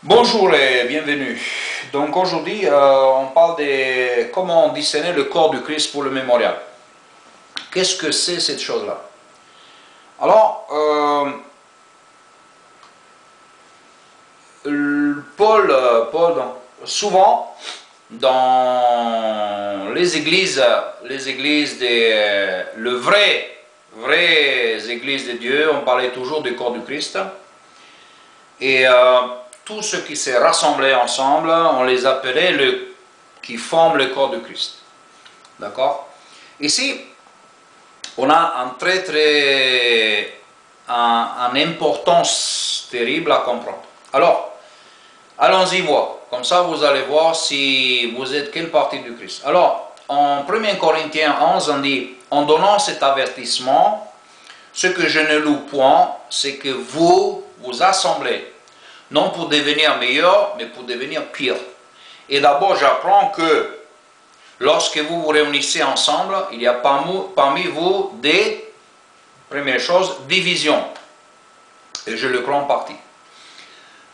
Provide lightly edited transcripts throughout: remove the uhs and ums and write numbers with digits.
Bonjour et bienvenue. Donc aujourd'hui, on parle de comment discerner le corps du Christ pour le mémorial. Qu'est-ce que c'est cette chose-là? Alors, souvent dans les églises vraies églises de Dieu, on parlait toujours du corps du Christ. Et tous ceux qui s'est rassemblés ensemble, on les appelait qui forment le corps de Christ. D'accord? Ici, on a une importance terrible à comprendre. Alors, allons-y voir. Comme ça, vous allez voir si vous êtes quelle partie du Christ. Alors, en 1 Corinthiens 11, on dit, en donnant cet avertissement, ce que je ne loue point, c'est que vous assemblez, non pour devenir meilleur, mais pour devenir pire. Et d'abord, j'apprends que lorsque vous vous réunissez ensemble, il y a parmi vous des, première chose, divisions. Et je le crois en partie.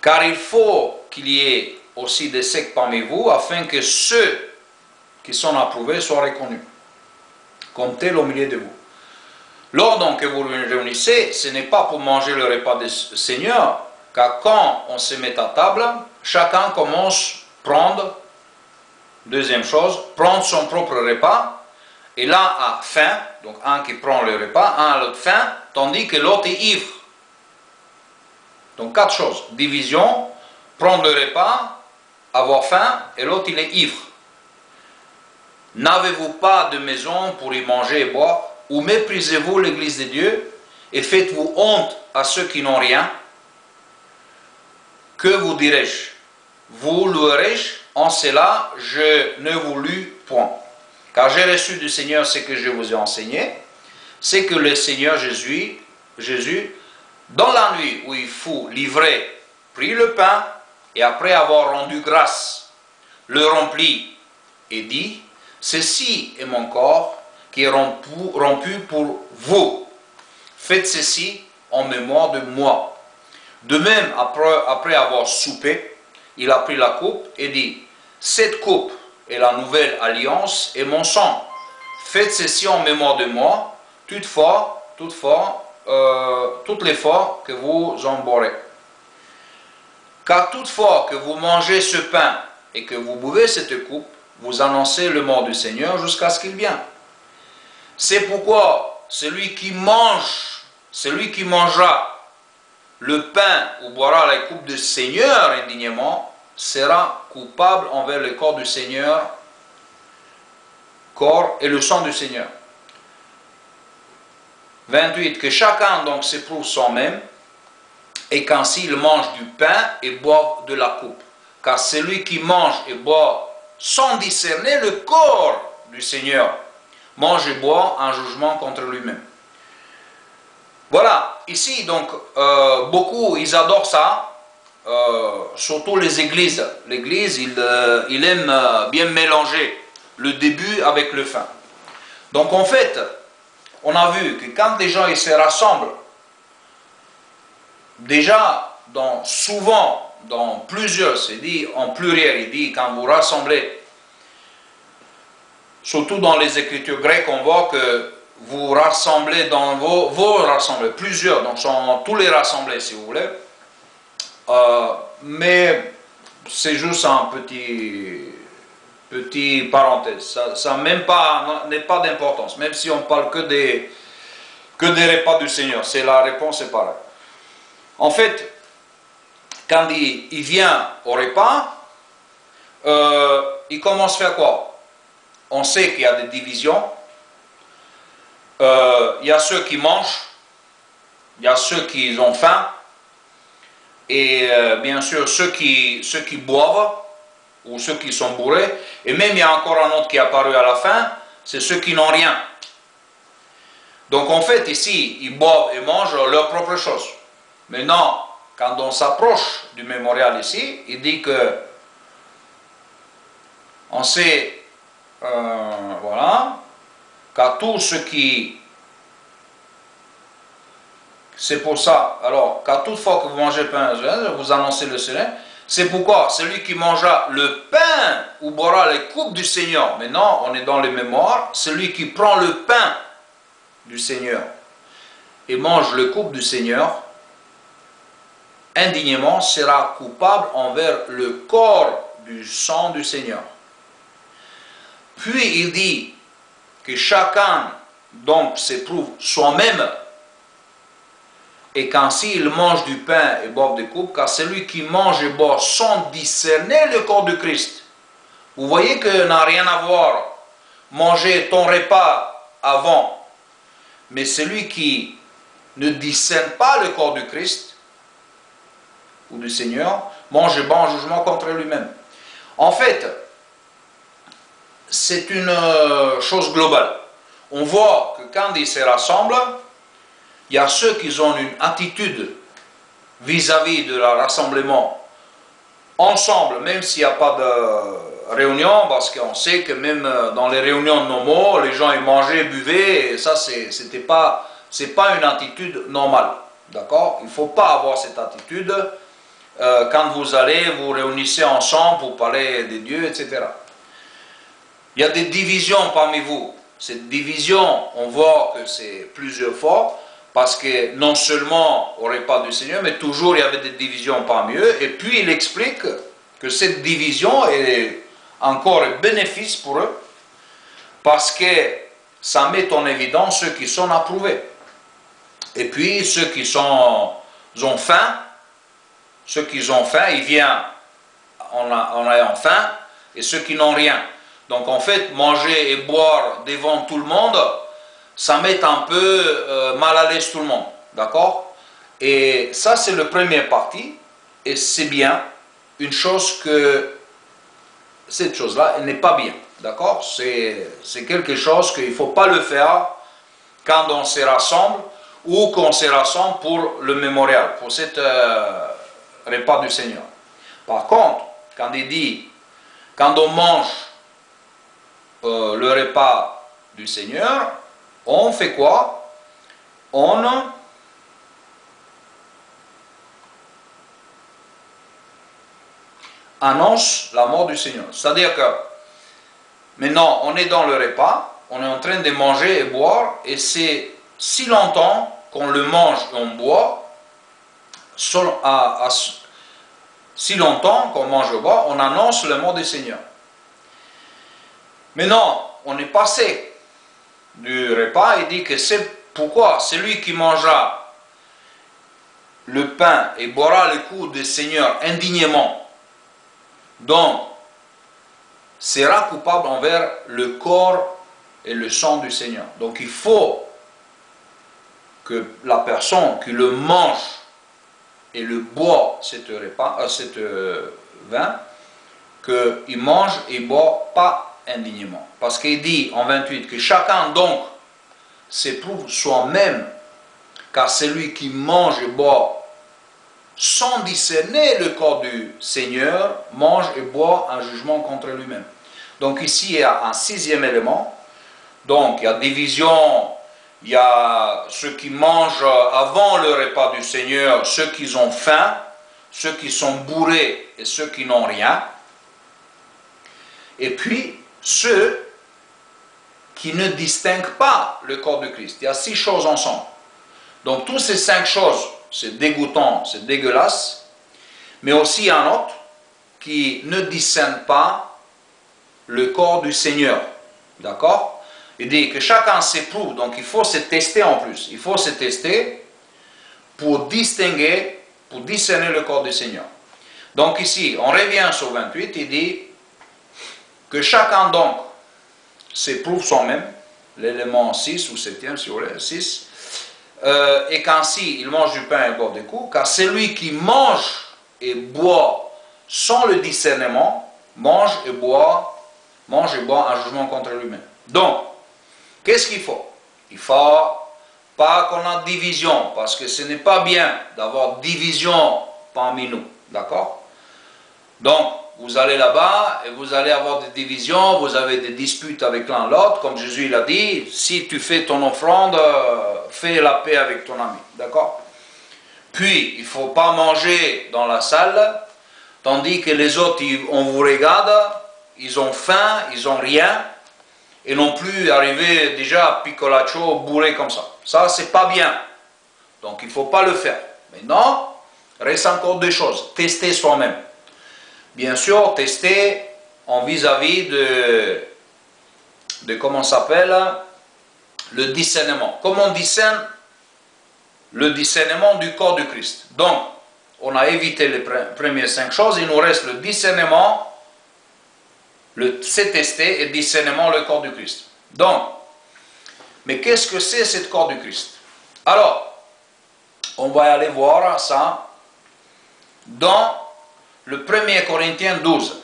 Car il faut qu'il y ait aussi des sectes parmi vous, afin que ceux qui sont approuvés soient reconnus, comme tels au milieu de vous. Lors donc que vous vous réunissez, ce n'est pas pour manger le repas du Seigneur, car quand on se met à table, chacun commence à prendre, deuxième chose, prendre son propre repas, et l'un a faim, donc un qui prend le repas, un a l'autre faim, tandis que l'autre est ivre. Donc quatre choses, division, prendre le repas, avoir faim, et l'autre il est ivre. N'avez-vous pas de maison pour y manger et boire? Ou méprisez-vous l'église de Dieu et faites-vous honte à ceux qui n'ont rien? Que vous dirai-je? Vous louerai-je? En cela, je ne vous lue point. Car j'ai reçu du Seigneur ce que je vous ai enseigné, c'est que le Seigneur Jésus, dans la nuit où il fut livré, prit le pain et après avoir rendu grâce, le remplit et dit, ceci est mon corps qui est rompu pour vous. Faites ceci en mémoire de moi. De même, après avoir soupé, il a pris la coupe et dit, cette coupe est la nouvelle alliance et mon sang. Faites ceci en mémoire de moi, toutes les fois que vous en boirez. Car toutefois que vous mangez ce pain et que vous buvez cette coupe, vous annoncez le mort du Seigneur jusqu'à ce qu'il vienne. C'est pourquoi celui qui mangera le pain ou boira la coupe du Seigneur indignement, sera coupable envers le corps du Seigneur, corps et le sang du Seigneur. 28. Que chacun donc s'éprouve soi-même, et qu'ainsi il mange du pain et boive de la coupe. Car celui qui mange et boit sans discerner le corps du Seigneur, mange et boit un jugement contre lui-même. Voilà, ici donc, beaucoup ils adorent ça, surtout les églises. L'église, il aime bien mélanger le début avec le fin. Donc en fait, on a vu que quand les gens ils se rassemblent, déjà, souvent, dans plusieurs, c'est dit en pluriel, il dit quand vous rassemblez, surtout dans les écritures grecques, on voit que vous rassemblez dans vos rassemblés, plusieurs, donc sont tous les rassemblés si vous voulez, mais c'est juste un petit parenthèse, ça même pas n'est pas d'importance, même si on parle que des repas du Seigneur, c'est la réponse est pareille. En fait, quand il vient au repas, il commence à faire quoi? On sait qu'il y a des divisions. Il y a ceux qui mangent, il y a ceux qui ont faim, et bien sûr ceux qui boivent, ou ceux qui sont bourrés, et même il y a encore un autre qui est apparu à la fin, c'est ceux qui n'ont rien. Donc en fait ici, ils boivent et mangent leur propre chose. Maintenant, quand on s'approche du mémorial ici, il dit que on sait, voilà, car tout ce qui... C'est pour ça, alors, car toutefois que vous mangez pain, vous annoncez le Seigneur, C'est pourquoi celui qui mangera le pain ou boira les coupes du Seigneur, maintenant on est dans les mémoires, celui qui prend le pain du Seigneur et mange le coupe du Seigneur, indignement sera coupable envers le corps du sang du Seigneur. Puis il dit que chacun donc s'éprouve soi-même, et qu'ainsi il mange du pain et boit des coupes, car celui qui mange et boit sans discerner le corps du Christ. Vous voyez que n'a rien à voir manger ton repas avant, mais celui qui ne discerne pas le corps du Christ ou du Seigneur, mange et boit en jugement contre lui-même. En fait, c'est une chose globale. On voit que quand ils se rassemblent, il y a ceux qui ont une attitude vis-à-vis de leur rassemblement ensemble, même s'il n'y a pas de réunion, parce qu'on sait que même dans les réunions normales, les gens ils mangeaient, buvaient, et ça c'est pas une attitude normale. D'accord? Il ne faut pas avoir cette attitude quand vous allez vous réunissez ensemble pour parler de Dieu, etc. Il y a des divisions parmi vous. Cette division, on voit que c'est plusieurs fois, parce que non seulement au repas du Seigneur, mais toujours il y avait des divisions parmi eux. Et puis il explique que cette division est encore un bénéfice pour eux, parce que ça met en évidence ceux qui sont approuvés. Et puis ceux qui ont faim, ils viennent en ayant faim, et ceux qui n'ont rien. Donc en fait, manger et boire devant tout le monde, ça met un peu mal à l'aise tout le monde, d'accord? Et ça c'est le premier parti, et c'est bien, une chose que cette chose-là, elle n'est pas bien, d'accord? C'est quelque chose qu'il ne faut pas le faire quand on se rassemble, ou qu'on se rassemble pour le mémorial, pour cet repas du Seigneur. Par contre, quand il dit, quand on mange le repas du Seigneur, on fait quoi? On annonce la mort du Seigneur. C'est-à-dire que maintenant, on est dans le repas, on est en train de manger et boire, et c'est si longtemps qu'on le mange et on boit, si longtemps qu'on mange et boit, on annonce la mort du Seigneur. Maintenant, on est passé du repas, il dit que c'est pourquoi celui qui mangera le pain et boira le coupe du Seigneur indignement, donc sera coupable envers le corps et le sang du Seigneur. Donc il faut que la personne qui le mange et le boit, cet vin, qu'il mange et boit pas indignement. Parce qu'il dit en 28 que chacun donc s'éprouve soi-même, car celui qui mange et boit sans discerner le corps du Seigneur mange et boit un jugement contre lui-même. Donc ici il y a un sixième élément. Donc il y a division, il y a ceux qui mangent avant le repas du Seigneur, ceux qui ont faim, ceux qui sont bourrés et ceux qui n'ont rien. Et puis ceux qui ne distinguent pas le corps de Christ. Il y a 6 choses ensemble. Donc toutes ces 5 choses, c'est dégoûtant, c'est dégueulasse, mais aussi un autre qui ne discerne pas le corps du Seigneur. D'accord? Il dit que chacun s'éprouve, donc il faut se tester en plus. Il faut se tester pour distinguer, pour discerner le corps du Seigneur. Donc ici, on revient sur 28, il dit que chacun donc s'éprouve soi-même, l'élément 6 ou 7e si vous voulez, 6, et qu'ainsi il mange du pain et boit des coups, car celui qui mange et boit sans le discernement, mange et boit un jugement contre lui-même. Donc, qu'est-ce qu'il faut? Il ne faut pas qu'on ait division, parce que ce n'est pas bien d'avoir division parmi nous, d'accord? Donc, vous allez là-bas et vous allez avoir des divisions, vous avez des disputes avec l'un l'autre, comme Jésus l'a dit, si tu fais ton offrande, fais la paix avec ton ami, d'accord? Puis, il ne faut pas manger dans la salle tandis que les autres, on vous regarde, ils ont faim, ils n'ont rien, et non plus arriver déjà picolaccio, bourré comme ça. Ça, c'est pas bien. Donc, il ne faut pas le faire. Maintenant, reste encore deux choses. Tester soi-même. Bien sûr, tester en vis-à-vis de comment ça s'appelle, le discernement. Comment on discerne le discernement du corps du Christ. Donc, on a évité les premières 5 choses, il nous reste le discernement, c'est tester, et discernement, le corps du Christ. Donc, mais qu'est-ce que c'est ce corps du Christ? Alors, on va aller voir ça dans le 1er Corinthiens 12.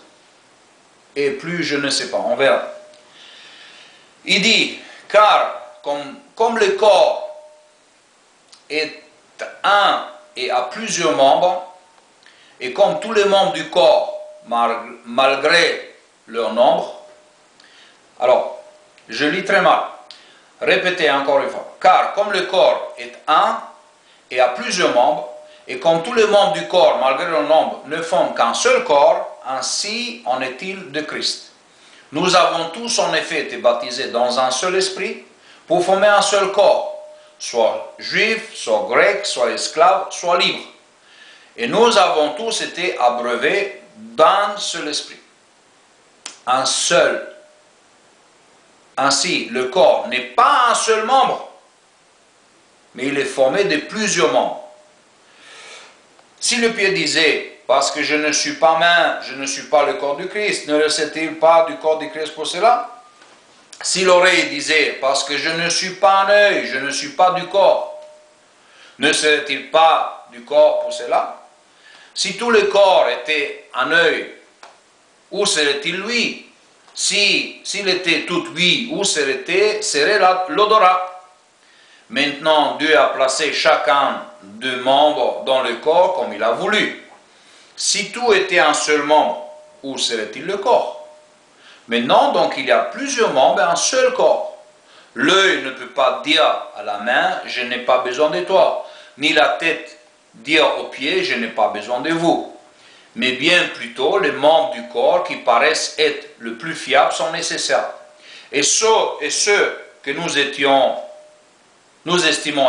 Et plus, je ne sais pas, on verra. Il dit, car comme le corps est un et a plusieurs membres, et comme tous les membres du corps, malgré leur nombre, alors, je lis très mal, répétez encore une fois, car comme le corps est un et a plusieurs membres, et comme tous les membres du corps, malgré leur nombre, ne forment qu'un seul corps, ainsi en est-il de Christ. Nous avons tous en effet été baptisés dans un seul esprit, pour former un seul corps, soit juif, soit grec, soit esclave, soit libre. Et nous avons tous été abreuvés d'un seul esprit. Un seul. Ainsi, le corps n'est pas un seul membre, mais il est formé de plusieurs membres. Si le pied disait, parce que je ne suis pas main, je ne suis pas le corps du Christ, ne le sait-il pas du corps du Christ pour cela? Si l'oreille disait, parce que je ne suis pas un œil, je ne suis pas du corps, ne serait-il pas du corps pour cela? Si tout le corps était un œil, où serait-il lui? S'il était tout lui, où serait l'odorat? Maintenant, Dieu a placé chacun des membres dans le corps comme il a voulu. Si tout était un seul membre, où serait-il le corps? Maintenant, donc, il y a plusieurs membres et un seul corps. L'œil ne peut pas dire à la main, je n'ai pas besoin de toi. Ni la tête dire aux pieds, je n'ai pas besoin de vous. Mais bien plutôt, les membres du corps qui paraissent être le plus fiables sont nécessaires. Et ceux que nous estimons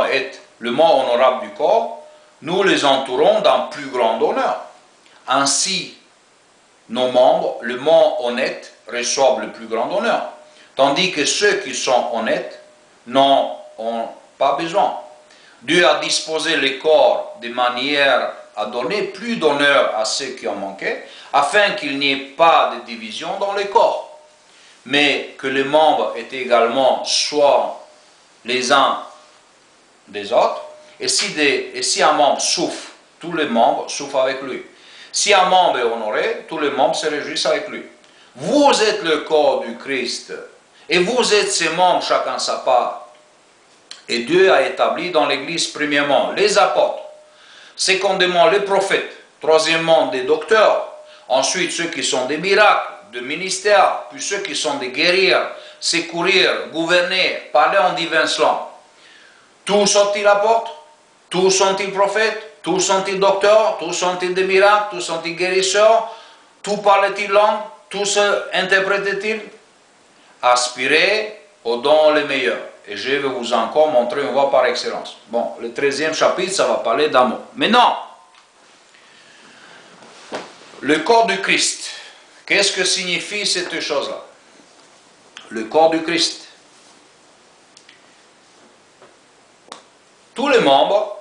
être le membre honorable du corps, nous les entourons d'un plus grand honneur. Ainsi, nos membres, le membre honnête, reçoivent le plus grand honneur. Tandis que ceux qui sont honnêtes n'en ont pas besoin. Dieu a disposé les corps de manière à donner plus d'honneur à ceux qui en manquaient, afin qu'il n'y ait pas de division dans les corps, mais que les membres aient également soin les uns des autres, et si un membre souffre, tous les membres souffrent avec lui. Si un membre est honoré, tous les membres se réjouissent avec lui. Vous êtes le corps du Christ, et vous êtes ses membres, chacun sa part. Et Dieu a établi dans l'Église, premièrement, les apôtres, secondément, les prophètes, troisièmement, des docteurs, ensuite ceux qui sont des miracles, de ministères, puis ceux qui sont des guérir, secourir, gouverner, parler en diverses langues. Tous sont-ils apôtres? Tous sont-ils prophètes? Tous sont-ils docteurs? Tous sont-ils des miracles? Tous sont-ils guérisseurs? Tous parlent-ils langue? Tous interprètent-ils? Aspirez aux dons les meilleurs. Et je vais vous encore montrer une voie par excellence. Bon, le 13e chapitre, ça va parler d'amour. Maintenant, le corps du Christ. Qu'est-ce que signifie cette chose-là? Le corps du Christ. Tous les membres,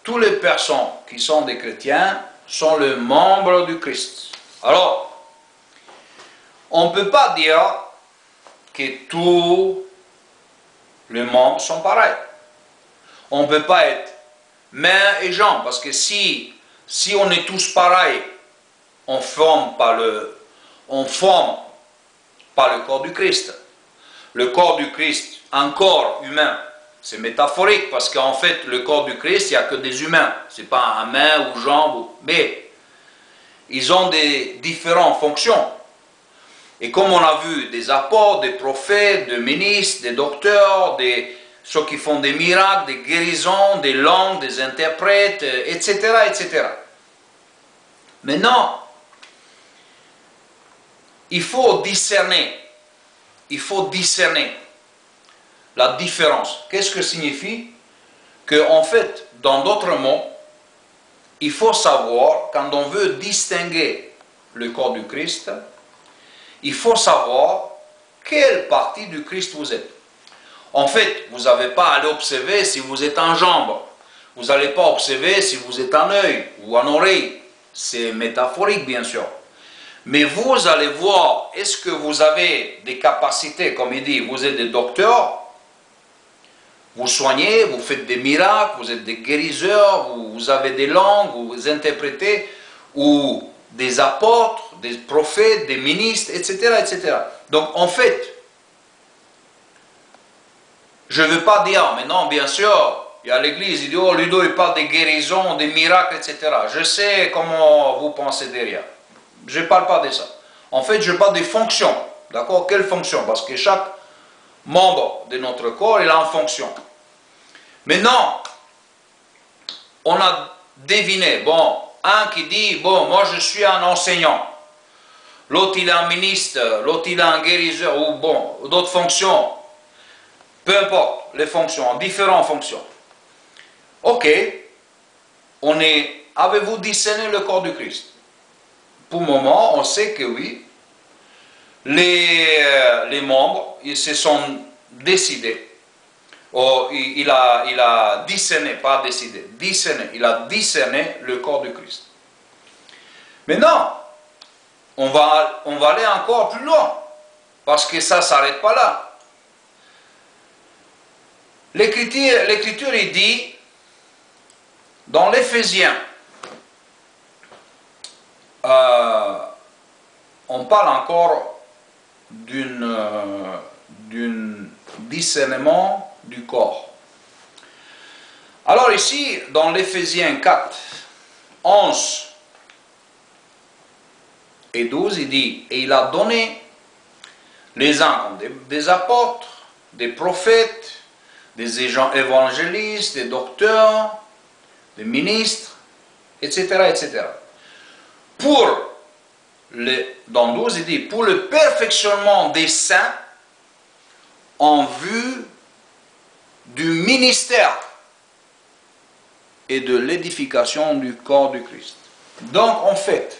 toutes les personnes qui sont des chrétiens sont les membres du Christ. Alors, on ne peut pas dire que tous les membres sont pareils. On ne peut pas être main et jambes, parce que si on est tous pareils, on ne forme pas le corps du Christ. Le corps du Christ, un corps humain, c'est métaphorique, parce qu'en fait, le corps du Christ, il n'y a que des humains. Ce n'est pas un main ou jambe, mais ils ont des différentes fonctions. Et comme on a vu, des apôtres, des prophètes, des ministres, des docteurs, ceux qui font des miracles, des guérisons, des langues, des interprètes, etc., etc. Maintenant, il faut discerner. Il faut discerner la différence. Qu'est-ce que signifie? Que en fait, dans d'autres mots, il faut savoir, quand on veut distinguer le corps du Christ, il faut savoir quelle partie du Christ vous êtes. En fait, vous n'avez pas à aller observer si vous êtes en jambe. Vous n'allez pas observer si vous êtes en œil ou en oreille. C'est métaphorique, bien sûr. Mais vous allez voir, est-ce que vous avez des capacités, comme il dit, vous êtes des docteurs, vous soignez, vous faites des miracles, vous êtes des guérisseurs, vous avez des langues, vous interprétez, ou des apôtres, des prophètes, des ministres, etc., etc. Donc, en fait, je ne veux pas dire, mais non, bien sûr, il y a l'église, il dit, oh, Ludo, il parle des guérisons, des miracles, etc. Je sais comment vous pensez derrière. Je ne parle pas de ça. En fait, je parle des fonctions. D'accord? Quelles fonctions? Parce que chaque membre de notre corps, il a une fonction. Maintenant, on a deviné, bon, un qui dit, bon, moi je suis un enseignant. L'autre, il est un ministre, l'autre, il est un guérisseur, ou bon, d'autres fonctions. Peu importe, les fonctions, différentes fonctions. Ok, avez-vous discerné le corps du Christ? Pour le moment, on sait que oui, les membres, ils se sont décidés. Oh, il a discerné, pas décidé, discerné. Il a discerné le corps du Christ. Maintenant, on va aller encore plus loin, parce que ça ne s'arrête pas là. L'Écriture, il dit, dans l'Éphésiens, on parle encore d'un discernement du corps. Alors ici, dans l'Éphésiens 4, 11 et 12, il dit, et il a donné les uns comme des apôtres, des prophètes, des évangélistes, des docteurs, des ministres, etc., etc. Dans 12, il dit, pour le perfectionnement des saints en vue du ministère et de l'édification du corps du Christ. Donc, en fait,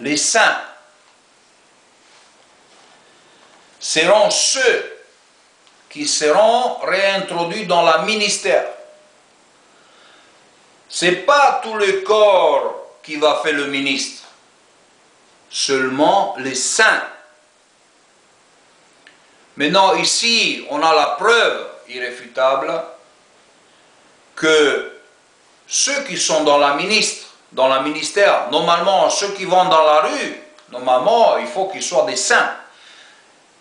les saints seront ceux qui seront réintroduits dans le ministère. Ce n'est pas tout le corps qui va faire le ministre, seulement les saints. Maintenant, ici, on a la preuve irréfutable que ceux qui sont dans le ministère, normalement, ceux qui vont dans la rue, normalement, il faut qu'ils soient des saints.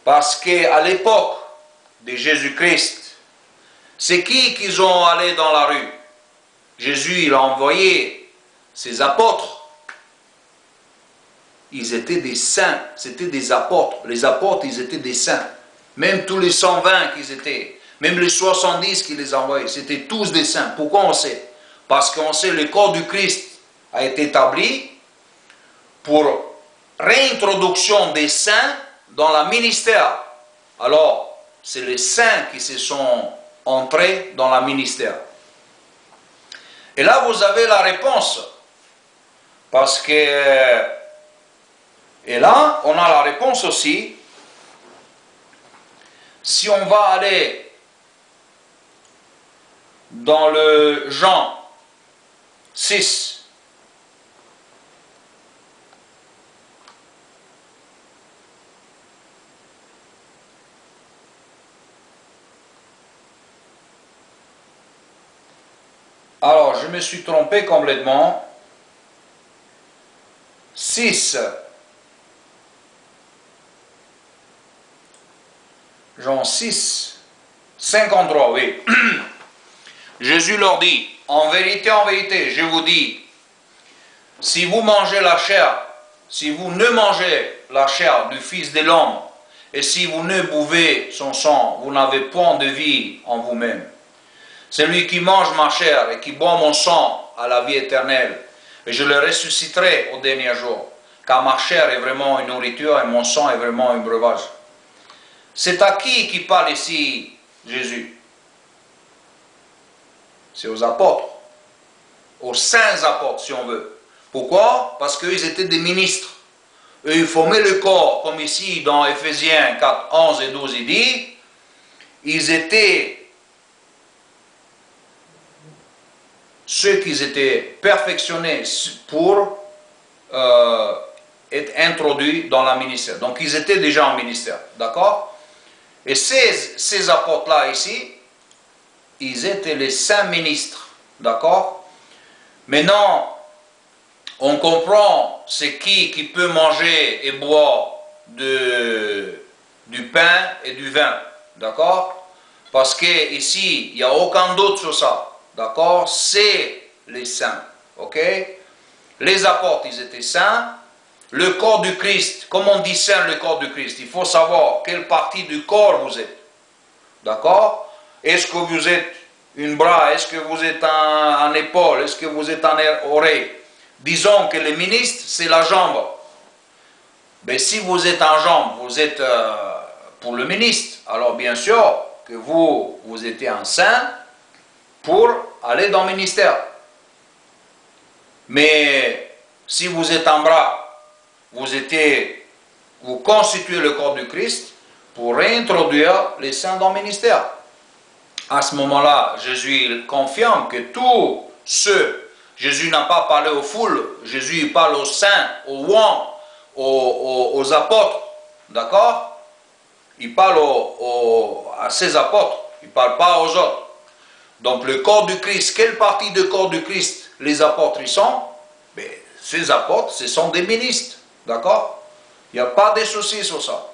Parce qu'à l'époque de Jésus-Christ, c'est qui ont allé dans la rue? Jésus, il a envoyé ses apôtres. Ils étaient des saints, c'était des apôtres. Les apôtres, ils étaient des saints. Même tous les 120 qu'ils étaient, même les 70 qu'il les envoyait, c'était tous des saints. Pourquoi on sait? Parce qu'on sait que le corps du Christ a été établi pour réintroduction des saints dans le ministère. Alors, c'est les saints qui se sont entrés dans le ministère. Et là, vous avez la réponse. Parce que... Et là, on a la réponse aussi. Si on va aller dans le Jean 6, alors je me suis trompé complètement. 6, Jean 6, 53, oui. Jésus leur dit, en vérité, je vous dis, si vous mangez la chair, si vous ne mangez la chair du Fils de l'homme, et si vous ne buvez son sang, vous n'avez point de vie en vous-même. Celui qui mange ma chair et qui boit mon sang a la vie éternelle, et je le ressusciterai au dernier jour, car ma chair est vraiment une nourriture et mon sang est vraiment un breuvage. C'est à qui parle ici Jésus? C'est aux apôtres, aux saints apôtres si on veut. Pourquoi? Parce qu'ils étaient des ministres. Eux, ils formaient le corps, comme ici dans Éphésiens 4, 11 et 12, il dit, ils étaient ceux qui étaient perfectionnés pour être introduits dans le ministère. Donc ils étaient déjà en ministère, d'accord? Et ces apôtres-là ici, ils étaient les saints ministres, d'accord? Maintenant, on comprend c'est qui peut manger et boire du pain et du vin, d'accord? Parce qu'ici, il n'y a aucun doute sur ça, d'accord? C'est les saints, ok? Les apôtres, ils étaient saints. Le corps du Christ, comment on discerne le corps du Christ? Il faut savoir quelle partie du corps vous êtes, d'accord? Est-ce que vous êtes une bras? Est-ce que vous êtes un épaule? Est-ce que vous êtes un oreille? Disons que le ministre, c'est la jambe. Mais si vous êtes en jambe, vous êtes pour le ministre. Alors bien sûr que vous étiez un saint pour aller dans le ministère. Mais si vous êtes un bras, vous constituez le corps du Christ pour réintroduire les saints dans le ministère. À ce moment-là, Jésus confirme que tous ceux, Jésus n'a pas parlé aux foules, Jésus parle aux saints, aux oints, aux apôtres, d'accord? Il parle à ses apôtres, il ne parle pas aux autres. Donc le corps du Christ, quelle partie du corps du Christ les apôtres ils sont? Mais ces apôtres, ce sont des ministres, d'accord? Il n'y a pas de souci sur ça.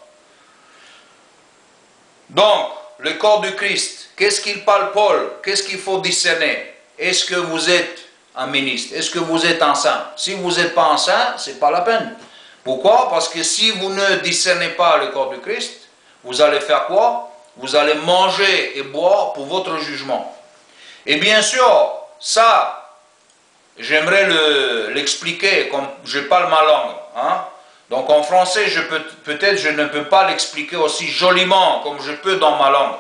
Donc, le corps du Christ, qu'est-ce qu'il parle Paul? Qu'est-ce qu'il faut discerner? Est-ce que vous êtes un ministre? Est-ce que vous êtes un saint? Si vous n'êtes pas un saint, ce n'est pas la peine. Pourquoi? Parce que si vous ne discernez pas le corps du Christ, vous allez faire quoi? Vous allez manger et boire pour votre jugement. Et bien sûr, ça, j'aimerais l'expliquer comme je parle ma langue. Hein? Donc en français, peut-être je ne peux pas l'expliquer aussi joliment comme je peux dans ma langue.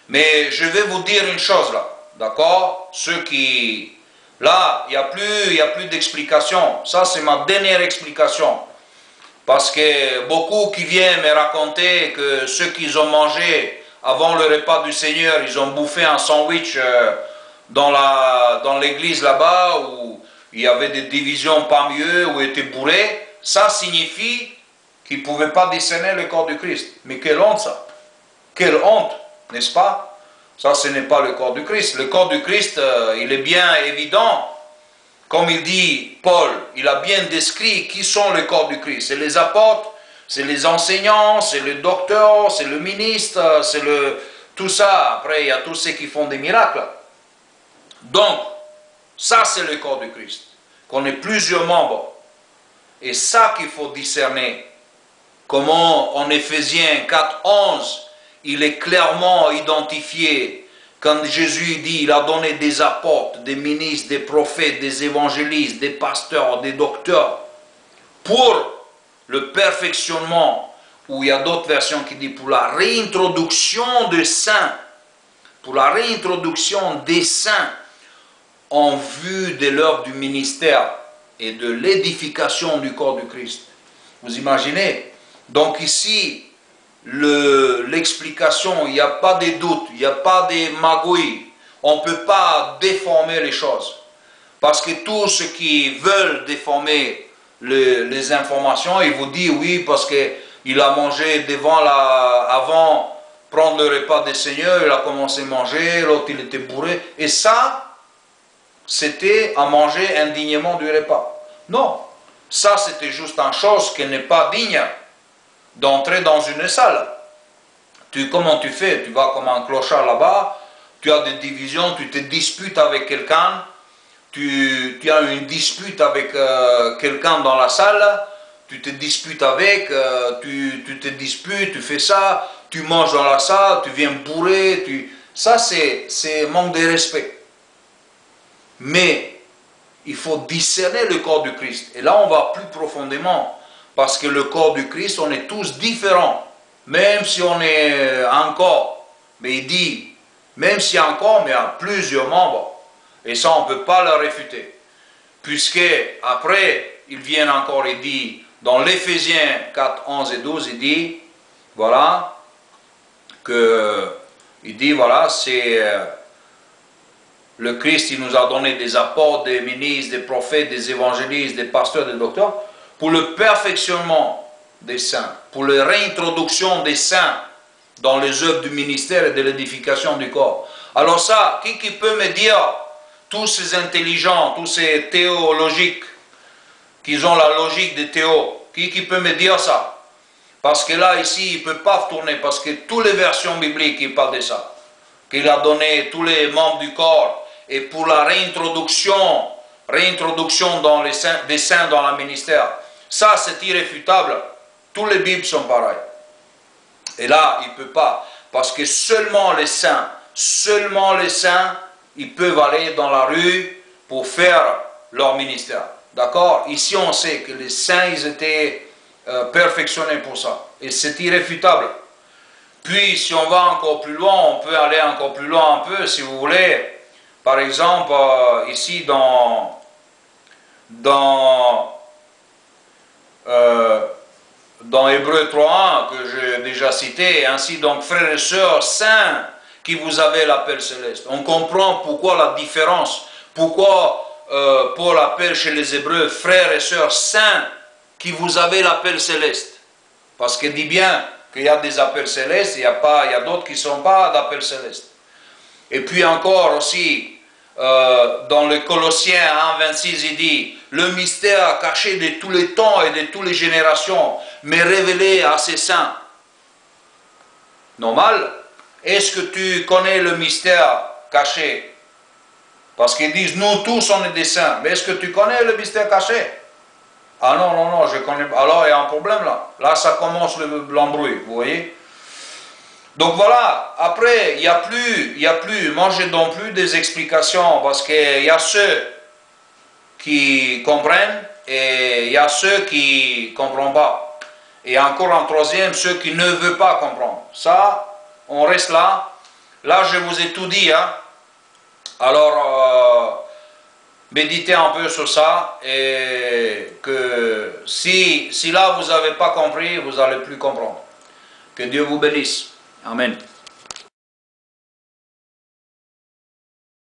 Mais je vais vous dire une chose là, d'accord? Ceux qui... Là, il n'y a plus d'explication. Ça, c'est ma dernière explication. Parce que beaucoup qui viennent me raconter que ceux qui ont mangé avant le repas du Seigneur, ils ont bouffé un sandwich dans l'église là-bas, où il y avait des divisions parmi eux, où ils étaient bourrés, ça signifie qu'ils ne pouvaient pas discerner le corps du Christ. Mais quelle honte ça! Quelle honte, n'est-ce pas? Ça, ce n'est pas le corps du Christ. Le corps du Christ, il est bien évident. Comme il dit Paul, il a bien décrit qui sont le corps du Christ. C'est les apôtres, c'est les enseignants, c'est le docteur, c'est le ministre, c'est tout ça. Après, il y a tous ceux qui font des miracles. Donc, ça c'est le corps du Christ. Qu'on ait plusieurs membres. Et ça qu'il faut discerner. Comment en Éphésiens 4, 11, il est clairement identifié. Quand Jésus dit, il a donné des apôtres, des ministres, des prophètes, des évangélistes, des pasteurs, des docteurs, pour le perfectionnement, ou il y a d'autres versions qui disent pour la réintroduction des saints, pour la réintroduction des saints, en vue de l'œuvre du ministère et de l'édification du corps du Christ. Vous imaginez? Donc ici, l'explication, il n'y a pas de doute, il n'y a pas de magouille. On ne peut pas déformer les choses. Parce que tous ceux qui veulent déformer les informations, ils vous disent oui, parce qu'il a mangé avant prendre le repas des seigneurs, il a commencé à manger, l'autre il était bourré. Et ça, c'était à manger indignement du repas. Non, ça c'était juste une chose qui n'est pas digne d'entrer dans une salle. Comment tu fais? Tu vas comme un clochard là-bas, tu as des divisions, tu te disputes avec quelqu'un, tu as une dispute avec quelqu'un dans la salle, tu te disputes avec, tu te disputes, tu fais ça, tu manges dans la salle, tu viens bourré, ça c'est manque de respect. Mais il faut discerner le corps du Christ. Et là, on va plus profondément, parce que le corps du Christ, on est tous différents. Même si on est un corps, mais il dit, même s'il y a un corps, mais il y a plusieurs membres. Et ça, on ne peut pas le réfuter. Puisque, après, il vient encore, il dit, dans l'Éphésiens 4, 11 et 12, il dit, voilà, c'est le Christ, il nous a donné des apôtres, des ministres, des prophètes, des évangélistes, des pasteurs, des docteurs, pour le perfectionnement des saints, pour la réintroduction des saints dans les œuvres du ministère et de l'édification du corps. Alors ça, qui peut me dire, tous ces intelligents, tous ces théologiques, qui ont la logique des théos, qui peut me dire ça? Parce que là, ici, il ne peut pas tourner, parce que toutes les versions bibliques, il parlent de ça. Qu'il a donné tous les membres du corps, et pour la réintroduction dans des saints dans le ministère. Ça, c'est irréfutable. Toutes les Bibles sont pareilles. Et là, il ne peut pas, parce que seulement les saints, ils peuvent aller dans la rue pour faire leur ministère. D'accord? Ici, on sait que les saints, ils étaient perfectionnés pour ça. Et c'est irréfutable. Puis, si on va encore plus loin, on peut aller encore plus loin un peu, si vous voulez. Par exemple, ici dans Hébreux 3.1, que j'ai déjà cité, ainsi donc, frères et sœurs saints, qui vous avez l'appel céleste. On comprend pourquoi la différence, pourquoi Paul appelle chez les Hébreux frères et sœurs saints, qui vous avez l'appel céleste. Parce qu'il dit bien qu'il y a des appels célestes, il y a d'autres qui ne sont pas d'appel céleste. Et puis encore aussi, dans le Colossiens 1.26, il dit, le mystère caché de tous les temps et de toutes les générations, mais révélé à ses saints. Normal? Est-ce que tu connais le mystère caché? Parce qu'ils disent, nous tous on est des saints. Mais est-ce que tu connais le mystère caché? Ah non, je connais. Alors il y a un problème là. Là ça commence l'embrouille, vous voyez? Donc voilà, après, il n'y a plus, moi je ne donne plus des explications, parce qu'il y a ceux qui comprennent, et il y a ceux qui ne comprennent pas. Et encore un troisième, ceux qui ne veulent pas comprendre. Ça, on reste là. Là, je vous ai tout dit, hein. Alors, méditez un peu sur ça, et que si là vous n'avez pas compris, vous n'allez plus comprendre. Que Dieu vous bénisse. Amen.